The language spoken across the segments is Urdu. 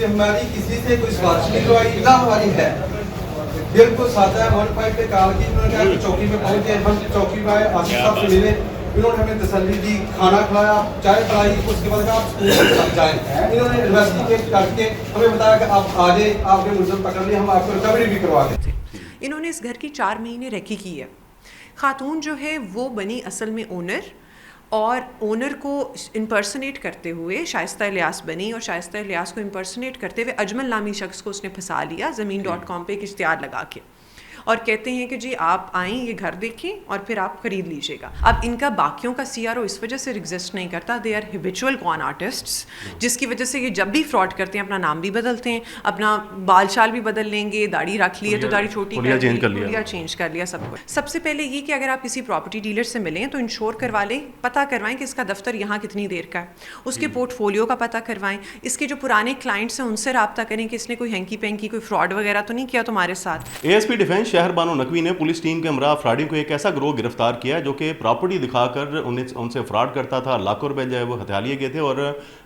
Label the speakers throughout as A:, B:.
A: کہ ہماری کسی سے کوئی سفارش نہیں کروائی نہ ہماری ہے, بالکل سادہ ہے. 15 پہ کال کی, انہوں نے کہا کہ چوکی پہ پہنچ گئے, ہم چوکی پہ آئے, آصف صاحب سے ملے, انہوں نے ہمیں تسلی دی, کھانا کھلایا, چائے پلائی, اس کے بعد کہا آپ اسکول جائیں. انہوں نے انویسٹیگیٹ کر کے ہمیں بتایا کہ آپ آ جائیں, آپ کے ملزم پکڑ لیں, ہم آپ کو ریکوری بھی کروا دیں.
B: انہوں نے اس گھر کی 4 مہینے ریکی کی ہے. خاتون جو ہے وہ بنی اصل میں اونر, اور اونر کو امپرسنیٹ کرتے ہوئے شائستہ الیاس بنی, اور شائستہ الیاس کو امپرسنیٹ کرتے ہوئے اجمل نامی شخص کو اس نے پھنسا لیا زمین.com پہ ایک اشتہار لگا کے, اور کہتے ہیں کہ جی آپ آئیں, یہ گھر دیکھیں اور پھر آپ خرید لیجیے گا. اب ان کا باقیوں کا سی آر او اس وجہ سے ایگزسٹ نہیں کرتا, دے آر ہیبیچول کون آرٹسٹس, جس کی وجہ سے یہ جب بھی فراڈ کرتے ہیں اپنا نام بھی بدلتے ہیں, اپنا بال شال بھی بدل لیں گے, داڑھی رکھ لی ہے تو داڑھی چھوٹی چینج کر لیا, سب کچھ. سب سے پہلے یہ کہ اگر آپ کسی پراپرٹی ڈیلر سے ملیں تو انشور کروا لیں, پتہ کروائیں کہ اس کا دفتر یہاں کتنی دیر کا ہے, اس کے پورٹ فولیو کا پتہ کروائیں, اس کے جو پرانے کلائنٹس ہیں ان سے رابطہ کریں کہ اس نے کوئی ہینکی پینکی کوئی فراڈ وغیرہ تو نہیں کیا تمہارے ساتھ.
C: اے ایس پی ڈیفینس شہر بانو نقوی نے پولیس ٹیم کے ہمراہ فراڈنگ کو ایک ایسا گروہ گرفتار کیا جو کہ پراپرٹی دکھا کر ان سے فراڈ کرتا تھا. لاکھوں روپے جو ہے وہ ہتھیا لیے گئے تھے, اور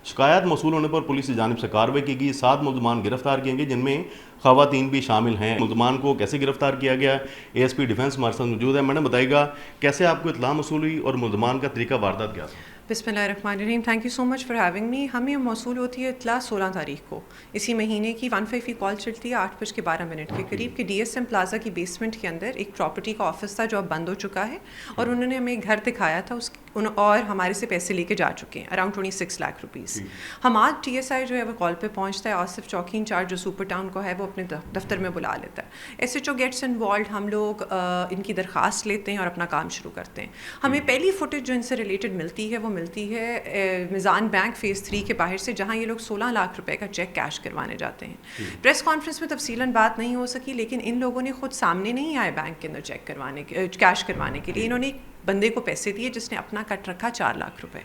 C: شکایات موصول ہونے پر پولیس کی جانب سے کارروائی کی گئی. 7 ملزمان گرفتار کیے گئے جن میں خواتین بھی شامل ہیں. ملزمان کو کیسے گرفتار کیا گیا, اے ایس پی ڈیفینس ہمارے ساتھ موجود ہے. میڈم بتائیے گا کیسے آپ کو اطلاع موصول ہوئی اور ملزمان کا طریقہ واردات کیا تھا؟
B: بسم اللہ الرحمن الرحیم. Thank you so much for having me. ہمیں موصول ہوتی ہے اطلاع 16 تاریخ کو اسی مہینے کی. 155 کال چلتی ہے 8:12 کے قریب کہ ڈی ایس ایم پلازا کی بیسمنٹ کے اندر ایک پراپرٹی کا آفس تھا جو اب بند ہو چکا ہے, اور انہوں نے ہمیں ایک گھر دکھایا تھا اور ہمارے سے پیسے لے کے جا چکے ہیں اراؤنڈ 26 لاکھ روپیز. ہم آج ٹی ایس آئی جو ہے وہ کال پہ پہنچتا ہے, آصف چوکی انچارج جو سپر ٹاؤن کو ہے وہ اپنے دفتر میں بلا لیتا ہے. S H O gets involved, ہم لوگ ان کی درخواست لیتے ہیں اور اپنا کام شروع کرتے ہیں. ہمیں پہلی فوٹیج جو ان سے ریلیٹڈ ملتی ہے وہ ملتی ہے میزان بینک فیز 3 کے باہر سے, جہاں یہ لوگ 16 لاکھ روپے کا چیک کیش کروانے جاتے ہیں. پریس کانفرنس میں تفصیلاً بات نہیں ہو سکی, لیکن ان لوگوں نے خود سامنے نہیں آئے بینک کے اندر چیک کروانے کیش کروانے کے لیے. انہوں نے بندے کو پیسے دیے جس نے اپنا کٹ رکھا 4 لاکھ روپے.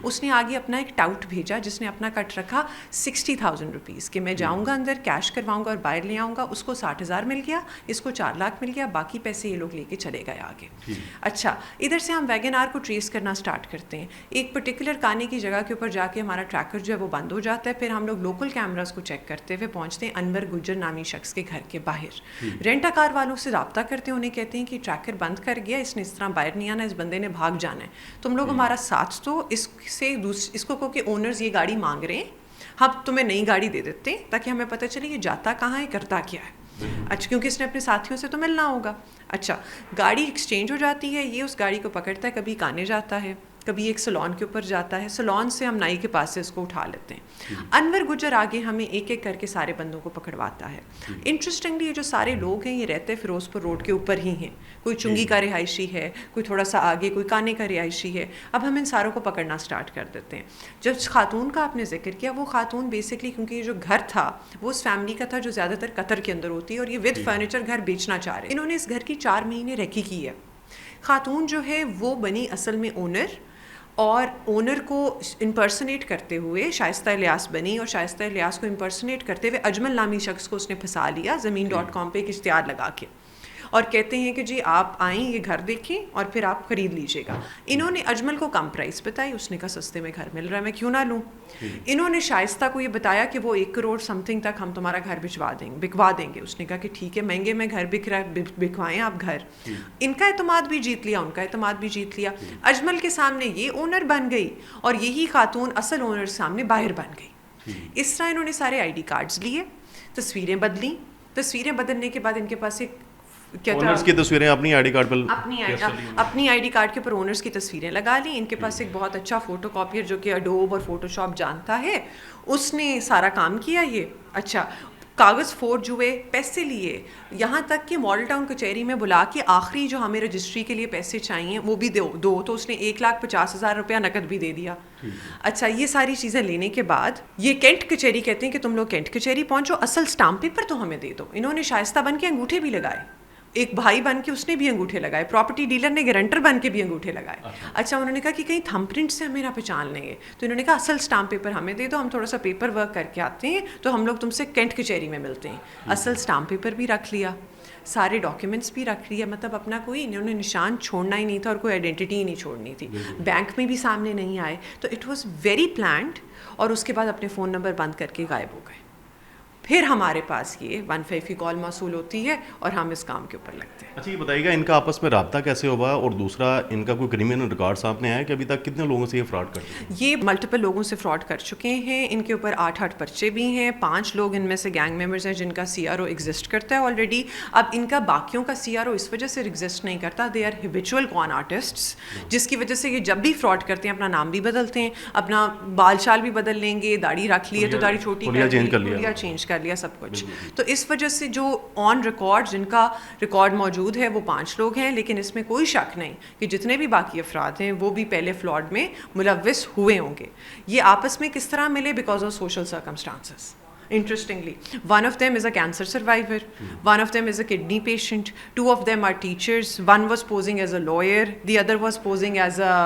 B: اس نے آگے اپنا ایک ٹاؤٹ بھیجا جس نے اپنا کٹ رکھا 60,000 روپیز کہ میں جاؤں گا اندر کیش کرواؤں گا اور باہر لے آؤں گا. اس کو 60,000 مل گیا, اس کو 4 لاکھ مل گیا, باقی پیسے یہ لوگ لے کے چلے گئے آگے. اچھا, ادھر سے ہم ویگن آر کو ٹریس کرنا سٹارٹ کرتے ہیں. ایک پرٹیکولر کانے کی جگہ کے اوپر جا کے ہمارا ٹریکر جو ہے وہ بند ہو جاتا ہے. پھر ہم لوگ لوکل کیمراز کو چیک کرتے ہوئے پہنچتے ہیں انور گجر نامی شخص کے گھر کے باہر. رینٹا کار والوں سے رابطہ کرتے ہیں, انہیں کہتے ہیں کہ ٹریکر بند کر گیا, اس نے اس طرح باہر نہیں آنا, اس بندے نے بھاگ جانا ہے, تم لوگ ہمارا ساتھ دو. اس کو کہو کہ اونرز یہ گاڑی مانگ رہے ہیں, ہم تمہیں نئی گاڑی دے دیتے ہیں تاکہ ہمیں پتہ چلے یہ جاتا کہاں ہے, کرتا کیا ہے. اچھا, کیونکہ اس نے اپنے ساتھیوں سے تو ملنا ہوگا. اچھا, گاڑی ایکسچینج ہو جاتی ہے, یہ اس گاڑی کو پکڑتا ہے, کبھی کانے جاتا ہے, کبھی ایک سلون کے اوپر جاتا ہے, سلون سے ہم نائی کے پاس سے اس کو اٹھا لیتے ہیں. انور گجر آگے ہمیں ایک ایک کر کے سارے بندوں کو پکڑواتا ہے. انٹرسٹنگلی یہ جو سارے لوگ ہیں یہ رہتے فیروز پور روڈ کے اوپر ہی ہیں. کوئی چنگی کا رہائشی ہے, کوئی تھوڑا سا آگے کوئی کانے کا رہائشی ہے. اب ہم ان ساروں کو پکڑنا سٹارٹ کر دیتے ہیں. جب خاتون کا آپ نے ذکر کیا, وہ خاتون بیسکلی کیونکہ یہ جو گھر تھا وہ اس فیملی کا تھا جو زیادہ تر قطر کے اندر ہوتی ہے, اور یہ ود فرنیچر گھر بیچنا چاہ رہے ہیں. انہوں نے اس گھر کی 4 مہینے ریکی کی ہے. خاتون جو ہے وہ بنی اصل میں اونر, اور اونر کو امپرسنیٹ کرتے ہوئے شائستہ الیاس بنی, اور شائستہ الیاس کو امپرسنیٹ کرتے ہوئے اجمل نامی شخص کو اس نے پھنسا لیا زمین.com پہ ایک اشتہار لگا کے, اور کہتے ہیں کہ جی آپ آئیں, یہ گھر دیکھیں اور پھر آپ خرید لیجیے گا. انہوں نے اجمل کو کم پرائس بتائی, اس نے کہا سستے میں گھر مل رہا ہے میں کیوں نہ لوں. انہوں نے شائستہ کو یہ بتایا کہ وہ 1 کروڑ سم تھنگ تک ہم تمہارا گھر بکوا دیں گے. اس نے کہا کہ ٹھیک ہے, مہنگے میں گھر بک رہا ہے, بکوائیں آپ گھر. ان کا اعتماد بھی جیت لیا, ان کا اعتماد بھی جیت لیا. اجمل کے سامنے یہ اونر بن گئی, اور یہی خاتون اصل اونر سامنے باہر بن گئی. اس طرح انہوں نے سارے آئی ڈی کارڈز لیے, تصویریں بدلیں. تصویریں بدلنے کے بعد ان کے پاس ایک
C: اونرز کی تصویریں اپنی آئی ڈی کارڈ پر,
B: اپنی آئی ڈی کارڈ کے اوپر اونرز کی تصویریں لگا لیں. ان کے پاس ایک بہت اچھا فوٹو کاپیئر جو کہ اڈوب اور فوٹو شاپ جانتا ہے, اس نے سارا کام کیا یہ. اچھا, کاغذ فورج ہوئے, پیسے لیے, یہاں تک کہ ماڈل ٹاؤن کچہری میں بلا کے آخری جو ہمیں رجسٹری کے لیے پیسے چاہیے وہ بھی دو, تو اس نے 1,50,000 روپیہ نقد بھی دے دیا. اچھا, یہ ساری چیزیں لینے کے بعد یہ کینٹ کچہری کہتے ہیں کہ تم لوگ کینٹ کچہری پہنچو, اصل اسٹامپ پیپر تو ہمیں دے دو. انہوں نے شائستہ بن کے انگوٹھے بھی لگائے, ایک بھائی بن کے اس نے بھی انگوٹھے لگائے, پراپرٹی ڈیلر نے گارنٹر بن کے بھی انگوٹھے لگائے. اچھا, انہوں نے کہا کہ کہیں تھم پرنٹ سے ہمیں نہ پہچان لیں گے, تو انہوں نے کہا اصل اسٹامپ پیپر ہمیں دے دو, ہم تھوڑا سا پیپر ورک کر کے آتے ہیں تو ہم لوگ تم سے کینٹ کچہری میں ملتے ہیں. اصل اسٹامپ پیپر بھی رکھ لیا, سارے ڈاکیومنٹس بھی رکھ لیا, مطلب اپنا کوئی انہوں نے نشان چھوڑنا ہی نہیں تھا اور کوئی آئیڈینٹی ہی نہیں چھوڑنی تھی. بینک میں بھی سامنے نہیں آئے, تو اٹ واز ویری پلانڈ. اور اس کے بعد اپنے فون نمبر بند کر کے غائب ہو گئے. پھر ہمارے پاس یہ 155 کی کال موصول ہوتی ہے اور ہم اس کام کے اوپر لگتے ہیں.
C: اچھا یہ بتائیے گا ان کا آپس میں رابطہ کیسے ہوا, اور دوسرا ان کا کوئی کرمنل ریکارڈ سامنے آیا کہ ابھی تک کتنے لوگوں سے یہ فراڈ کرتے ہیں؟
B: یہ ملٹیپل لوگوں سے فراڈ کر چکے ہیں. ان کے اوپر 8 پرچے بھی ہیں. 5 لوگ ان میں سے گینگ ممبرز ہیں جن کا CRO ایگزسٹ کرتا ہے آلریڈی. اب ان کا باقیوں کا CRO اس وجہ سے ایگزسٹ نہیں کرتا, دے آر ہیبیچول کون آرٹسٹس, جس کی وجہ سے یہ جب بھی فراڈ کرتے ہیں اپنا نام بھی بدلتے ہیں, اپنا بال چال بھی بدل لیں گے, داڑھی رکھ لی ہے تو داڑھی چھوٹی چینج کر لیا سب کچھ. تو اس وجہ سے جو آن ریکارڈ جن کا ریکارڈ موجود ہے وہ 5 لوگ ہیں, لیکن اس میں کوئی شک نہیں کہ جتنے بھی باقی افراد ہیں وہ بھی پہلے فراڈ میں ملوث ہوئے ہوں گے. یہ آپس میں کس طرح ملے؟ Because of social circumstances. Interestingly, one of them is a cancer survivor, one of them is a kidney patient, 2 of them are teachers, one was posing as a lawyer, the other was posing as a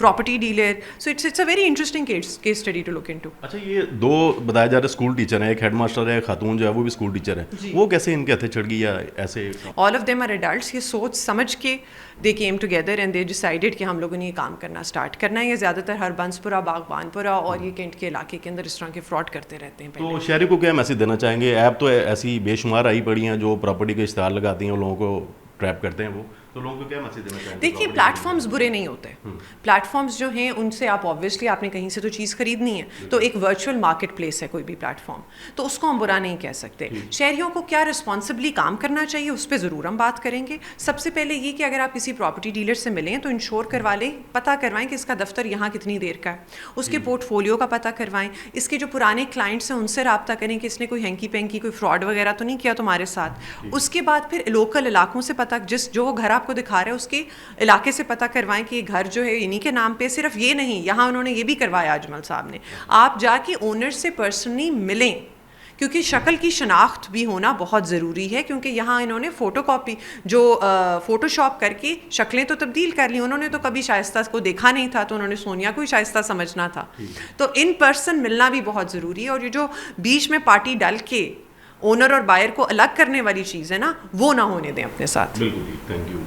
B: property dealer. So it's a very interesting case study to look into.
C: اچھا یہ 2 بتایا جا رہا ہے اسکول ٹیچر ہیں, ایک ہیڈ ماسٹر ہے, خاتون جو ہے وہ بھی اسکول ٹیچر ہے, وہ کیسے ان کے ہتھے چڑھ گئی یا ایسے؟
B: All of them are adults. یہ سوچ سمجھ کے they came together and they decided کہ ہم لوگوں نے یہ کام کرنا اسٹارٹ کرنا ہے. یہ زیادہ تر ہر بنسپورہ, باغبان پورہ اور یہ کینٹ کے علاقے کے اندر اس طرح کے فراڈ کرتے رہتے ہیں.
C: تو شہری کو کیا میسج دینا چاہیں گے؟ ایپ تو ایسی بے شمار آئی پڑی ہیں جو پراپرٹی کے اشتہار لگاتی ہیں, ان لوگوں کو ٹریپ کرتے ہیں, وہ تو لوگوں کو کیا میسج دینا چاہیں گے؟
B: دیکھیے پلیٹ فارمز برے نہیں ہوتے. پلیٹ فارمز جو ہیں ان سے آپ آبویسلی آپ نے کہیں سے تو چیز خریدنی ہے, تو ایک ورچوئل مارکیٹ پلیس ہے کوئی بھی پلیٹ فارم, تو اس کو ہم برا نہیں کہہ سکتے. شہریوں کو کیا رسپانسبلی کام کرنا چاہیے اس پہ ضرور ہم بات کریں گے. سب سے پہلے یہ کہ اگر آپ کسی پراپرٹی ڈیلر سے ملیں تو انشور کروا لیں, پتہ کروائیں کہ اس کا دفتر یہاں کتنی دیر کا ہے, اس کے پورٹ فولیو کا پتہ کروائیں, اس کے جو پرانے کلائنٹس ہیں ان سے رابطہ کریں کہ اس نے کوئی ہینکی پینکی کوئی فراڈ وغیرہ تو نہیں کیا تمہارے ساتھ. اس کے بعد پھر لوکل علاقوں سے پتہ, جو وہ گھر آپ کو دکھا رہے ہیں اس کے علاقے سے پتہ کروائیں کہ یہ گھر جو ہے انہی کے نام پہ. صرف یہ نہیں, یہاں انہوں نے یہ بھی کروایا اجمل صاحب نے, آپ جا کے اونر سے پرسنلی ملیں, کیونکہ شکل کی شناخت بھی ہونا بہت ضروری ہے. کیونکہ یہاں انہوں نے فوٹو کاپی جو فوٹو شاپ کر کے شکلیں تو تبدیل کر لی, انہوں نے تو کبھی شائستہ کو دیکھا نہیں تھا, تو انہوں نے سونیا کو ہی شائستہ سمجھنا تھا. تو ان پرسن ملنا بھی بہت ضروری ہے. اور یہ جو بیچ میں پارٹی ڈال کے اونر اور بائر کو الگ کرنے والی چیز ہے نا, وہ نہ ہونے دیں اپنے ساتھ.
C: بالکل, تھینک یو.